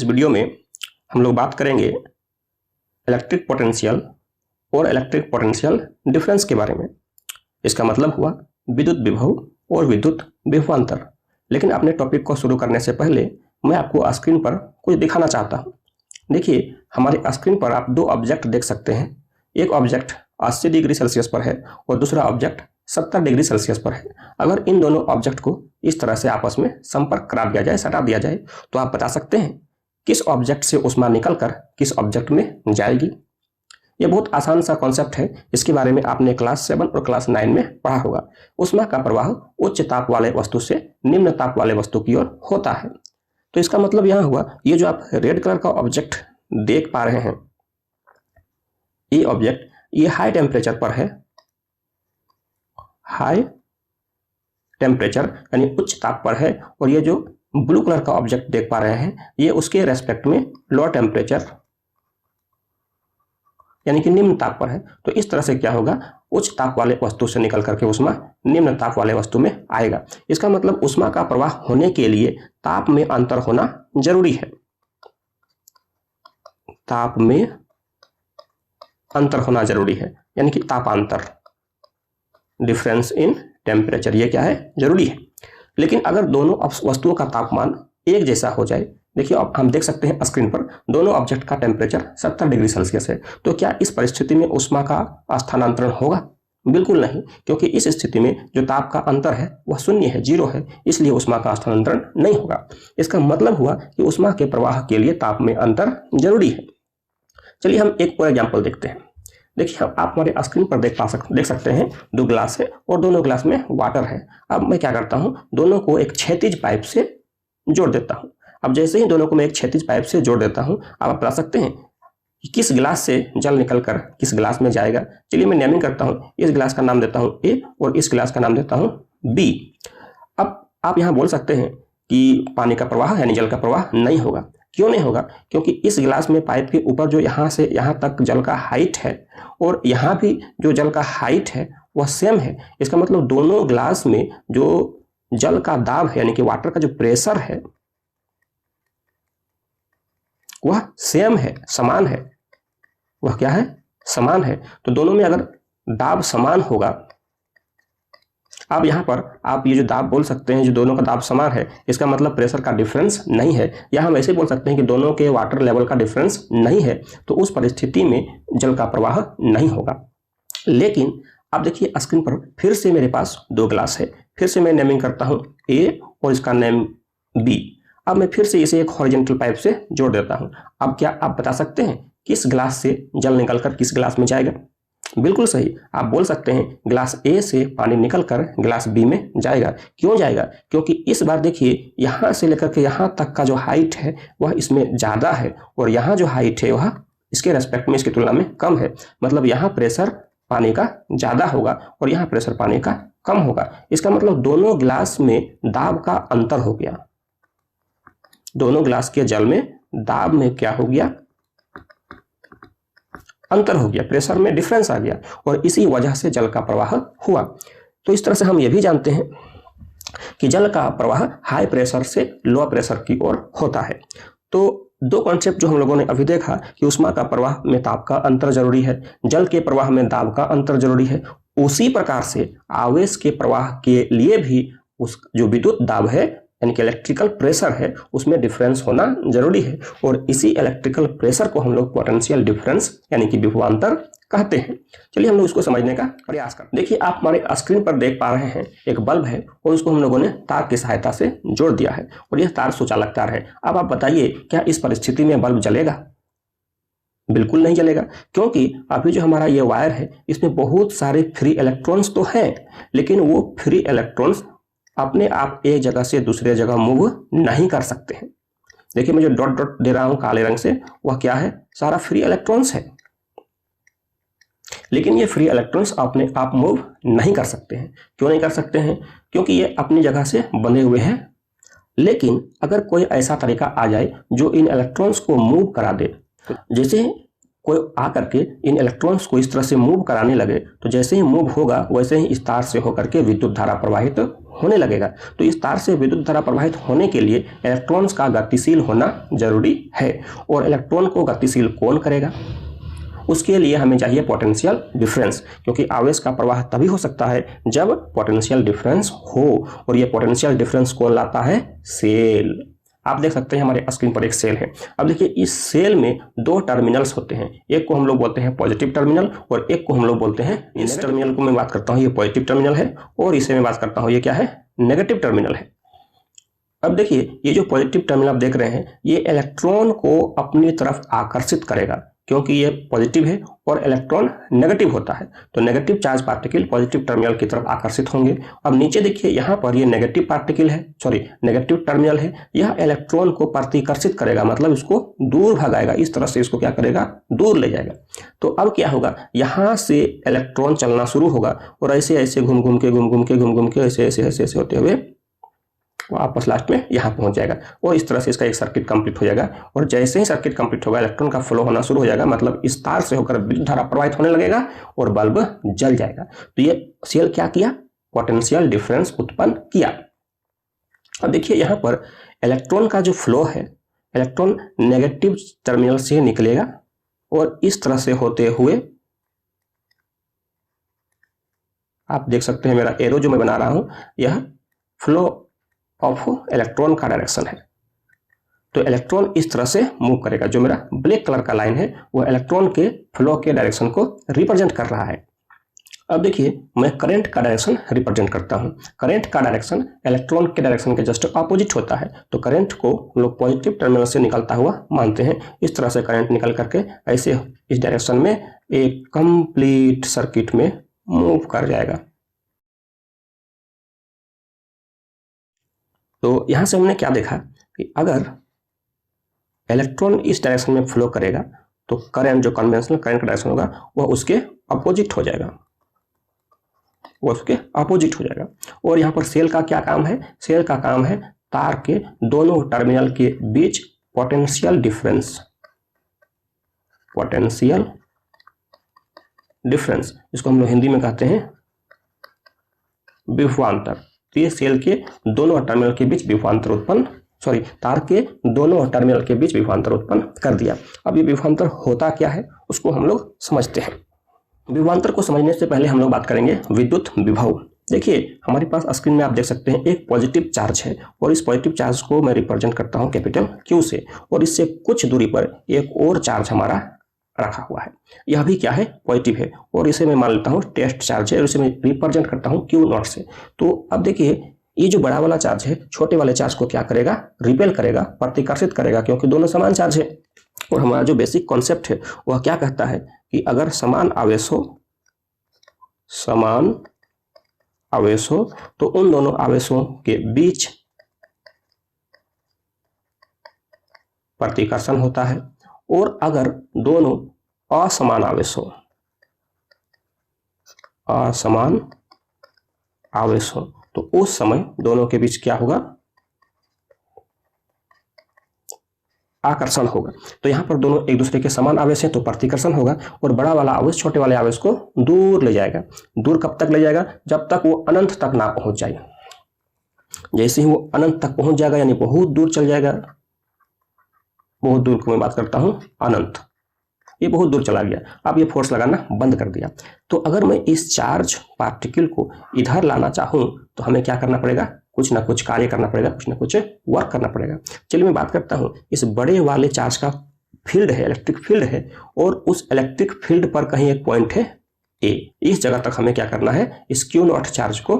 इस वीडियो में हम लोग बात करेंगे इलेक्ट्रिक पोटेंशियल और इलेक्ट्रिक पोटेंशियल डिफरेंस के बारे में। इसका मतलब हुआ विद्युत विभव और विद्युत विभवांतर। लेकिन अपने टॉपिक को शुरू करने से पहले मैं आपको स्क्रीन पर कुछ दिखाना चाहता हूं। देखिए, हमारे स्क्रीन पर आप दो ऑब्जेक्ट देख सकते हैं। एक ऑब्जेक्ट 80 डिग्री सेल्सियस पर है और दूसरा ऑब्जेक्ट 70 डिग्री सेल्सियस पर है। अगर इन दोनों ऑब्जेक्ट को इस तरह से आपस में संपर्क करा दिया जाए, सटा दिया जाए, तो आप बता सकते हैं किस ऑब्जेक्ट से ऊष्मा निकलकर किस ऑब्जेक्ट में जाएगी। यह बहुत आसान सा कॉन्सेप्ट है। इसके बारे में आपने क्लास 7 और क्लास 9 में पढ़ा होगा। ऊष्मा का प्रवाह उच्च ताप वाले वस्तु से निम्न ताप वाले वस्तु की ओर होता है। तो इसका मतलब यहां हुआ, ये जो आप रेड कलर का ऑब्जेक्ट देख पा रहे हैं, ये ऑब्जेक्ट ये हाई टेम्परेचर पर है। हाई टेम्परेचर यानी उच्च ताप पर है। और ये जो ब्लू कलर का ऑब्जेक्ट देख पा रहे हैं, ये उसके रेस्पेक्ट में लो टेम्परेचर यानी कि निम्न ताप पर है। तो इस तरह से क्या होगा, उच्च ताप वाले वस्तु से निकल करके ऊष्मा निम्न ताप वाले वस्तु में आएगा। इसका मतलब ऊष्मा का प्रवाह होने के लिए ताप में अंतर होना जरूरी है। ताप में अंतर होना जरूरी है, यानी कि तापांतर, डिफरेंस इन टेम्परेचर, ये क्या है, जरूरी है। लेकिन अगर दोनों वस्तुओं का तापमान एक जैसा हो जाए, देखिए अब हम देख सकते हैं स्क्रीन पर दोनों ऑब्जेक्ट का टेम्परेचर 70 डिग्री सेल्सियस है, तो क्या इस परिस्थिति में ऊष्मा का स्थानांतरण होगा? बिल्कुल नहीं, क्योंकि इस स्थिति में जो ताप का अंतर है वह शून्य है, जीरो है, इसलिए ऊष्मा का स्थानांतरण नहीं होगा। इसका मतलब हुआ कि ऊष्मा के प्रवाह के लिए ताप में अंतर जरूरी है। चलिए हम एक और एग्जाम्पल देखते हैं। देखिए, आप हमारे स्क्रीन पर देख सकते हैं दो ग्लास है और दोनों ग्लास में वाटर है। अब मैं क्या करता हूं, दोनों को एक क्षैतिज पाइप से जोड़ देता हूं। अब जैसे ही दोनों को मैं एक क्षैतिज पाइप से जोड़ देता हूं, आप बता सकते हैं कि किस गिलास से जल निकलकर किस गिलास में जाएगा। चलिए मैं नेमिंग करता हूं। इस गिलास का नाम देता हूं ए और इस गिलास का नाम देता हूं बी। अब आप यहां बोल सकते हैं कि पानी का प्रवाह यानी जल का प्रवाह नहीं होगा। क्यों नहीं होगा? क्योंकि इस गिलास में पाइप के ऊपर जो यहां से यहां तक जल का हाइट है और यहां भी जो जल का हाइट है वह सेम है। इसका मतलब दोनों गिलास में जो जल का दाब है यानी कि वाटर का जो प्रेशर है वह सेम है, समान है। वह क्या है? समान है। तो दोनों में अगर दाब समान होगा, अब यहां पर आप ये जो दाब बोल सकते हैं, जो दोनों का दाब समान है, इसका मतलब प्रेशर का डिफरेंस नहीं है। या हम ऐसे बोल सकते हैं कि दोनों के वाटर लेवल का डिफरेंस नहीं है, तो उस परिस्थिति में जल का प्रवाह नहीं होगा। लेकिन अब देखिए स्क्रीन पर फिर से मेरे पास दो ग्लास है। फिर से मैं नेमिंग करता हूं ए और इसका नेम बी। अब मैं फिर से इसे एक हॉरिजॉन्टल पाइप से जोड़ देता हूं। अब क्या आप बता सकते हैं किस गिलास से जल निकलकर किस गिलास में जाएगा? बिल्कुल सही, आप बोल सकते हैं गिलास ए से पानी निकलकर गिलास बी में जाएगा। क्यों जाएगा? क्योंकि इस बार देखिए यहां से लेकर के यहां तक का जो हाइट है वह इसमें ज्यादा है और यहां जो हाइट है वह इसके रेस्पेक्ट में, इसकी तुलना में कम है। मतलब यहां प्रेशर पानी का ज्यादा होगा और यहां प्रेशर पानी का कम होगा। इसका मतलब दोनों गिलास में दाब का अंतर हो गया। दोनों गिलास के जल में दाब में क्या हो गया? अंतर हो गया, प्रेशर में डिफरेंस आ गया और इसी वजह से जल का प्रवाह हुआ। तो इस तरह से हम यह भी जानते हैं कि जल का प्रवाह हाई प्रेशर से लो प्रेशर की ओर होता है। तो दो कॉन्सेप्ट जो हम लोगों ने अभी देखा कि ऊष्मा का प्रवाह में ताप का अंतर जरूरी है, जल के प्रवाह में दाब का अंतर जरूरी है, उसी प्रकार से आवेश के प्रवाह के लिए भी उस जो विद्युत दाब है यानी कि इलेक्ट्रिकल प्रेशर है उसमें डिफरेंस होना जरूरी है। और इसी इलेक्ट्रिकल प्रेशर को हम लोग पोटेंशियल डिफरेंस यानी कि विभवांतर कहते हैं। चलिए हम लोग उसको समझने का प्रयास करते हैं। देखिए, आप हमारे स्क्रीन पर देख पा रहे हैं एक बल्ब है और उसको हम लोगों ने तार की सहायता से जोड़ दिया है और यह तार सुचालक तार है। अब आप बताइए क्या इस परिस्थिति में बल्ब जलेगा? बिल्कुल नहीं जलेगा, क्योंकि अभी जो हमारा ये वायर है इसमें बहुत सारे फ्री इलेक्ट्रॉन्स तो हैं, लेकिन वो फ्री इलेक्ट्रॉन्स अपने आप एक जगह से दूसरे जगह मूव नहीं कर सकते हैं। देखिए मैं जो डॉट डॉट दे रहा हूं काले रंग से, वह क्या है? सारा फ्री इलेक्ट्रॉन्स है। लेकिन ये फ्री इलेक्ट्रॉन्स अपने आप मूव नहीं कर सकते हैं। क्यों नहीं कर सकते हैं? क्योंकि ये अपनी जगह से बंधे हुए हैं। लेकिन अगर कोई ऐसा तरीका आ जाए जो इन इलेक्ट्रॉन्स को मूव करा दे, जैसे कोई आकर के इन इलेक्ट्रॉन्स को इस तरह से मूव कराने लगे, तो जैसे ही मूव होगा वैसे ही इस तार से होकर के विद्युत धारा प्रवाहित होने लगेगा। तो इस तार से विद्युत धारा प्रवाहित होने के लिए इलेक्ट्रॉन्स का गतिशील होना जरूरी है। और इलेक्ट्रॉन को गतिशील कौन करेगा? उसके लिए हमें चाहिए पोटेंशियल डिफरेंस, क्योंकि आवेश का प्रवाह तभी हो सकता है जब पोटेंशियल डिफरेंस हो। और ये पोटेंशियल डिफरेंस कौन लाता है? सेल। आप देख सकते हैं हमारे स्क्रीन पर एक सेल है। अब देखिए इस सेल में दो टर्मिनल्स होते हैं, एक को हम लोग बोलते हैं पॉजिटिव टर्मिनल और एक को हम लोग बोलते हैं, इस टर्मिनल को मैं बात करता हूँ ये पॉजिटिव टर्मिनल है और इसे मैं बात करता हूँ ये क्या है? नेगेटिव टर्मिनल है। अब देखिए ये जो पॉजिटिव टर्मिनल आप देख रहे हैं ये इलेक्ट्रॉन को अपनी तरफ आकर्षित करेगा, क्योंकि ये पॉजिटिव है और इलेक्ट्रॉन नेगेटिव होता है, तो negative charge particle positive terminal की तरफ आकर्षित होंगे। अब नीचे देखिए यहाँ पर ये नेगेटिव पार्टिकल है, सॉरी नेगेटिव टर्मिनल है, यह इलेक्ट्रॉन को प्रतिकर्षित करेगा, मतलब इसको दूर भगाएगा, इस तरह से इसको क्या करेगा? दूर ले जाएगा। तो अब क्या होगा? यहाँ से इलेक्ट्रॉन चलना शुरू होगा और ऐसे ऐसे घूम घूम के ऐसे ऐसे ऐसे ऐसे होते हुए वापस लास्ट में यहाँ पहुंच जाएगा और इस तरह से इसका एक सर्किट कंप्लीट हो जाएगा। और जैसे ही सर्किट कंप्लीट होगा इलेक्ट्रॉन का फ्लो होना शुरू हो जाएगा, मतलब इस तार से होकर विद्युत धारा प्रवाहित होने लगेगा और बल्ब जल जाएगा। तो ये सेल क्या किया? पोटेंशियल डिफरेंस उत्पन्न किया। अब देखिए यहाँ पर इलेक्ट्रॉन का जो फ्लो है, इलेक्ट्रॉन नेगेटिव टर्मिनल से निकलेगा और इस तरह से होते हुए आप देख सकते हैं मेरा एरो जो मैं बना रहा हूं यह फ्लो ऑफ इलेक्ट्रॉन का डायरेक्शन है। तो इलेक्ट्रॉन इस तरह से मूव करेगा, जो मेरा ब्लैक कलर का लाइन है वो इलेक्ट्रॉन के फ्लो के डायरेक्शन को रिप्रेजेंट कर रहा है। अब देखिए मैं करंट का डायरेक्शन रिप्रेजेंट करता हूं। करंट का डायरेक्शन इलेक्ट्रॉन के डायरेक्शन के जस्ट अपोजिट होता है, तो करंट को हम लोग पॉजिटिव टर्मिनल से निकलता हुआ मानते हैं। इस तरह से करंट निकल करके ऐसे इस डायरेक्शन में एक कंप्लीट सर्किट में मूव कर जाएगा। तो यहां से हमने क्या देखा कि अगर इलेक्ट्रॉन इस डायरेक्शन में फ्लो करेगा तो करंट जो कन्वेंशनल करंट का डायरेक्शन होगा वह उसके अपोजिट हो जाएगा, और यहाँ पर सेल का क्या काम है? सेल का काम है तार के दोनों टर्मिनल के बीच पोटेंशियल डिफरेंस जिसको हम लोग हिंदी में कहते हैं विभवांतर। तो ये सेल के दोनों टर्मिनल के बीच विभवांतर उत्पन्न, तार के दोनों टर्मिनल के बीच विभवांतर उत्पन्न कर दिया। अब ये विभवांतर होता क्या है उसको हम लोग समझते हैं। विभवांतर को समझने से पहले हम लोग बात करेंगे विद्युत विभव। देखिए हमारे पास स्क्रीन में आप देख सकते हैं एक पॉजिटिव चार्ज है और इस पॉजिटिव चार्ज को मैं रिप्रेजेंट करता हूं कैपिटल Q से, और इससे कुछ दूरी पर एक और चार्ज हमारा रखा हुआ है, यह भी क्या है? पॉजिटिव है, और इसे मैं मान लेता हूं टेस्ट चार्ज है और इसे मैं रिप्रेजेंट करता हूं Q0 से। तो अब देखिए ये जो बड़ा वाला चार्ज है छोटे वाले चार्ज को क्या करेगा? रिपेल करेगा, प्रतिकर्षित करेगा, क्योंकि दोनों समान चार्ज है। और हमारा जो बेसिक कॉन्सेप्ट है वह क्या कहता है कि अगर समान आवेश हो तो उन दोनों आवेशों के बीच प्रतिकर्षण होता है, और अगर दोनों असमान आवेश हो तो उस समय दोनों के बीच क्या होगा? आकर्षण होगा। तो यहां पर दोनों एक दूसरे के समान आवेश हैं तो प्रतिकर्षण होगा, और बड़ा वाला आवेश छोटे वाले आवेश को दूर ले जाएगा। दूर कब तक ले जाएगा? जब तक वो अनंत तक ना पहुंच जाए। जैसे ही वो अनंत तक पहुंच जाएगा यानी बहुत दूर चल जाएगा, बहुत दूर को मैं बात करता हूं अनंत, ये बहुत दूर चला गया, अब ये फोर्स लगाना बंद कर दिया। तो अगर मैं इस चार्ज पार्टिकल को इधर लाना चाहूं तो हमें क्या करना पड़ेगा? कुछ ना कुछ कार्य करना पड़ेगा, कुछ ना कुछ वर्क करना पड़ेगा। चलिए मैं बात करता हूं, इस बड़े वाले चार्ज का फील्ड है, इलेक्ट्रिक फील्ड है, और उस इलेक्ट्रिक फील्ड पर कहीं एक पॉइंट है ए। इस जगह तक हमें क्या करना है? इस Q0 चार्ज को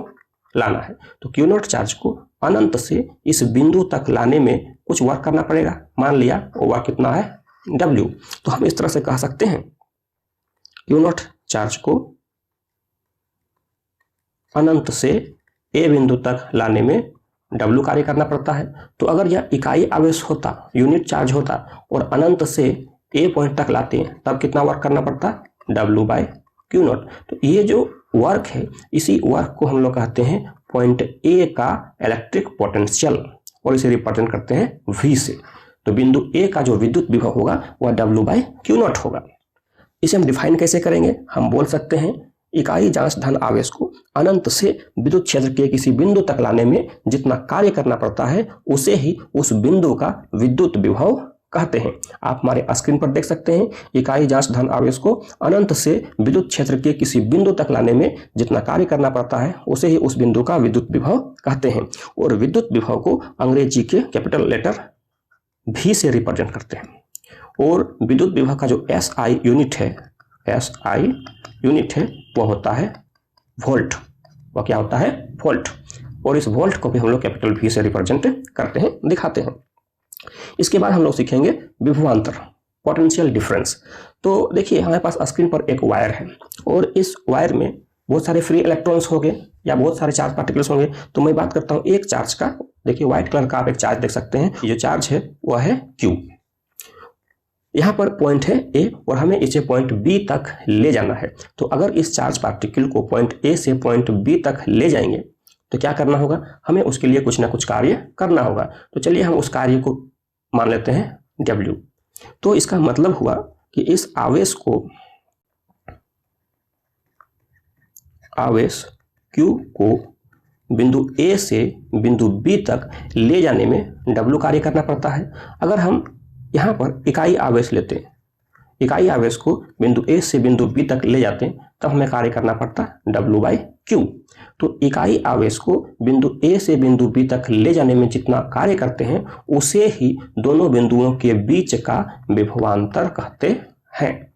लाना है। तो Q0 चार्ज को अनंत से इस बिंदु तक लाने में कुछ वर्क करना पड़ेगा। मान लिया वो वर्क कितना है? W। तो हम इस तरह से कह सकते हैं Q0 चार्ज को अनंत से ए बिंदु तक लाने में W कार्य करना पड़ता है। तो अगर यह इकाई आवेश होता, यूनिट चार्ज होता, और अनंत से ए पॉइंट तक लाते हैं तब कितना वर्क करना पड़ता? W/Q0। तो ये जो वर्क है इसी वर्क को हम लोग कहते हैं पॉइंट ए का इलेक्ट्रिक पोटेंशियल, और इसे रिप्रेजेंट करते हैं V से। तो बिंदु ए का जो विद्युत विभव होगा वह W/Q0 होगा। इसे हम डिफाइन कैसे करेंगे? हम बोल सकते हैं इकाई जांच धन आवेश को अनंत से विद्युत क्षेत्र के किसी बिंदु तक लाने में जितना कार्य करना पड़ता है उसे ही उस बिंदु का विद्युत विभव कहते हैं। आप हमारे स्क्रीन पर देख सकते हैं, इकाई जांच धन आवेश को अनंत से विद्युत क्षेत्र के किसी बिंदु तक लाने में जितना कार्य करना पड़ता है उसे ही उस बिंदु का विद्युत विभव कहते हैं। और विद्युत विभव को अंग्रेजी के कैपिटल लेटर V से रिप्रेजेंट करते हैं। और विद्युत विभव का जो SI यूनिट है वो होता है वोल्ट। वो क्या होता है? वोल्ट। और इस वोल्ट को भी हम लोग कैपिटल V से रिप्रेजेंट करते हैं, दिखाते हैं। इसके बाद हम लोग सीखेंगे विभवांतर, पोटेंशियल डिफरेंस। तो देखिए हमारे पास स्क्रीन पर एक वायर है और इस वायर में बहुत सारे फ्री इलेक्ट्रॉन्स होंगे या बहुत सारे चार्ज पार्टिकल्स होंगे। तो मैं बात करता हूं एक चार्ज का। देखिए व्हाइट कलर का आप एक चार्ज देख सकते हैं। ये जो चार्ज है वह है Q। यहाँ पर पॉइंट है A और हमें इसे पॉइंट B तक ले जाना है। तो अगर इस चार्ज पार्टिकल को पॉइंट A से पॉइंट B तक ले जाएंगे तो क्या करना होगा? हमें उसके लिए कुछ ना कुछ कार्य करना होगा। तो चलिए हम उस कार्य को मान लेते हैं W। तो इसका मतलब हुआ कि इस आवेश Q को बिंदु A से बिंदु B तक ले जाने में W कार्य करना पड़ता है। अगर हम यहाँ पर इकाई आवेश लेते हैं, इकाई आवेश को बिंदु A से बिंदु B तक ले जाते हैं, तब हमें कार्य करना पड़ता W/Q। तो इकाई आवेश को बिंदु A से बिंदु B तक ले जाने में जितना कार्य करते हैं उसे ही दोनों बिंदुओं के बीच का विभवांतर कहते हैं।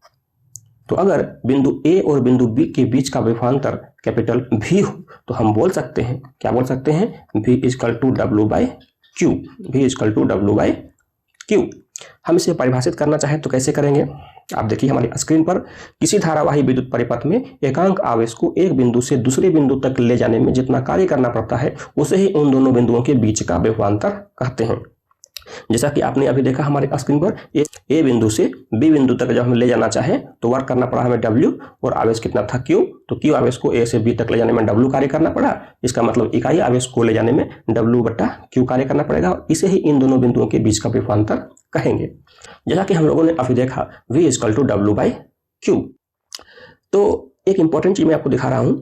तो अगर बिंदु A और बिंदु B के बीच का विभवांतर कैपिटल V हो तो हम बोल सकते हैं, क्या बोल सकते हैं? V = W/Q। V = W/Q। हम इसे परिभाषित करना चाहें तो कैसे करेंगे? आप देखिए हमारी स्क्रीन पर, किसी धारावाही विद्युत परिपथ में एकांक आवेश को एक बिंदु से दूसरे बिंदु तक ले जाने में जितना कार्य करना पड़ता है उसे ही उन दोनों बिंदुओं के बीच का विभवांतर कहते हैं। जैसा कि आपने अभी देखा हमारे स्क्रीन पर, A बिंदु से B बिंदु तक जब हम ले जाना चाहें तो वर्क करना पड़ा हमें W और आवेश कितना था? Q। तो Q आवेश को A से B तक ले जाने में W कार्य करना पड़ा। इसका मतलब इकाई आवेश को ले जाने में W/Q कार्य करना पड़ेगा। इसे ही इन दोनों बिंदुओं के बीच का विभवांतर कहेंगे। जैसा कि हम लोगों ने अभी देखा V = W/Q। तो एक इंपॉर्टेंट चीज मैं आपको दिखा रहा हूं,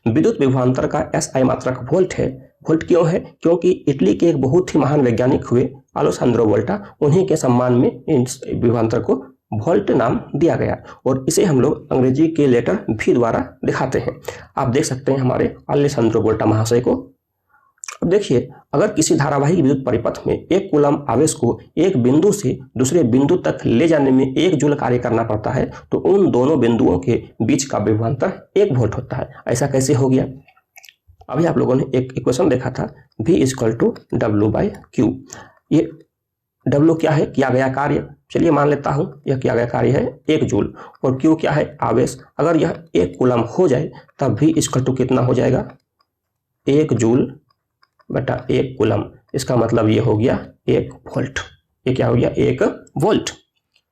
विद्युत विभवांतर का SI मात्रक वोल्ट है। वोल्ट क्यों है? क्योंकि इटली के एक बहुत ही महान वैज्ञानिक हुए अलेसांद्रो वोल्टा, उन्हीं के सम्मान में इस विभवांतर को वोल्ट नाम दिया गया और इसे हम लोग अंग्रेजी के लेटर V द्वारा दिखाते हैं। आप देख सकते हैं हमारे अलेसांद्रो वोल्टा महाशय को। अब देखिए, अगर किसी धारावाही विद्युत परिपथ में एक कूलम आवेश को एक बिंदु से दूसरे बिंदु तक ले जाने में 1 जूल कार्य करना पड़ता है तो उन दोनों बिंदुओं के बीच का विभवांतर 1 वोल्ट होता है। ऐसा कैसे हो गया? अभी आप लोगों ने एक इक्वेशन देखा था, V = W/Q। ये W क्या है? किया गया कार्य। चलिए मान लेता हूं यह किया गया कार्य है 1 जूल और Q क्या है? आवेश। अगर यह 1 कूलम हो जाए तब V = कितना हो जाएगा? 1 जूल बटा 1 कूलम। इसका मतलब ये हो गया 1 वोल्ट। ये क्या हो गया? 1 वोल्ट।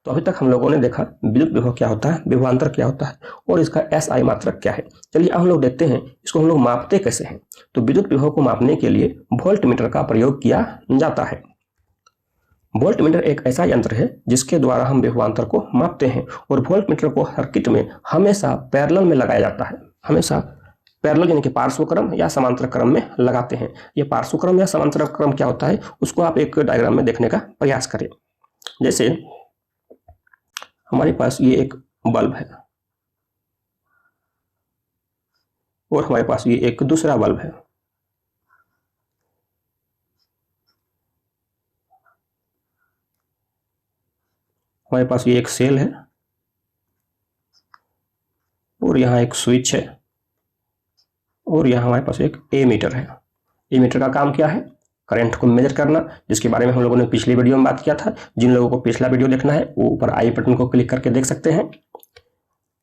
तो अभी तक हम लोगों ने देखा विद्युत विभव क्या होता है, विभवांतर क्या होता है और इसका SI मात्रक क्या है। चलिए अब हम लोग देखते हैं इसको हम लोग मापते कैसे हैं। तो विद्युत विभव को मापने के लिए वोल्ट मीटर का प्रयोग किया जाता है। वोल्ट मीटर एक ऐसा यंत्र है जिसके द्वारा हम विभवांतर को मापते हैं और वोल्ट मीटर को सर्किट में हमेशा पैरेलल में लगाया जाता है। हमेशा पैरेलल यानी कि पार्श्व क्रम या समांतर क्रम में लगाते हैं। ये पार्श्व क्रम या समांतर क्रम क्या होता है उसको आप एक डायग्राम में देखने का प्रयास करें। जैसे हमारे पास ये एक बल्ब है और हमारे पास ये एक दूसरा बल्ब है। हमारे पास ये एक सेल है और यहाँ एक स्विच है और यहाँ हमारे पास एक एमीटर है। एमीटर का काम क्या है? करंट को मेजर करना, जिसके बारे में हम लोगों ने पिछली वीडियो में बात किया था। जिन लोगों को पिछला वीडियो देखना है वो ऊपर आई बटन को क्लिक करके देख सकते हैं।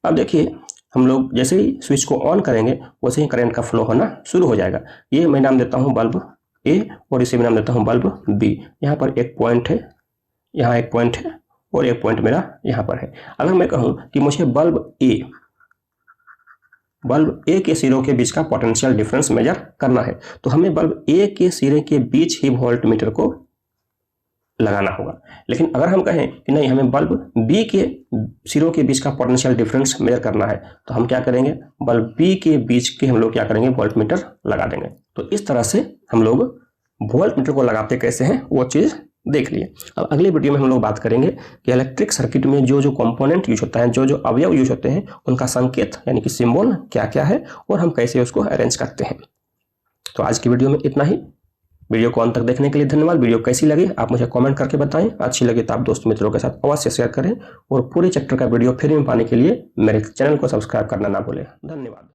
अब देखिए हम लोग जैसे ही स्विच को ऑन करेंगे वैसे ही करंट का फ्लो होना शुरू हो जाएगा। ये मैं नाम देता हूँ बल्ब A और इसे मैं नाम देता हूँ बल्ब B। यहाँ पर एक पॉइंट है, यहाँ एक पॉइंट है और एक पॉइंट मेरा यहाँ पर है। अगर मैं कहूँ कि मुझे बल्ब A के सिरों के बीच का पोटेंशियल डिफरेंस मेजर करना है तो हमें बल्ब A के सिरे के बीच ही वोल्ट मीटर को लगाना होगा। लेकिन अगर हम कहें कि नहीं, हमें बल्ब बी के सिरों के बीच का पोटेंशियल डिफरेंस मेजर करना है, तो हम क्या करेंगे, बल्ब बी के बीच के हम लोग क्या करेंगे, वोल्ट मीटर लगा देंगे। तो इस तरह से हम लोग वोल्ट मीटर को लगाते कैसे हैं वो चीज़ देख लिए। अब अगले वीडियो में हम लोग बात करेंगे कि इलेक्ट्रिक सर्किट में जो जो कंपोनेंट यूज होता है, जो जो अवयव यूज होते हैं, उनका संकेत यानी कि सिंबल क्या क्या है और हम कैसे उसको अरेंज करते हैं। तो आज की वीडियो में इतना ही। वीडियो को अंत तक देखने के लिए धन्यवाद। वीडियो कैसी लगी आप मुझे कमेंट करके बताएं। अच्छी लगी तो आप दोस्त मित्रों के साथ अवश्य शेयर करें और पूरे चैप्टर का वीडियो फ्री में पाने के लिए मेरे चैनल को सब्सक्राइब करना ना भूलें। धन्यवाद।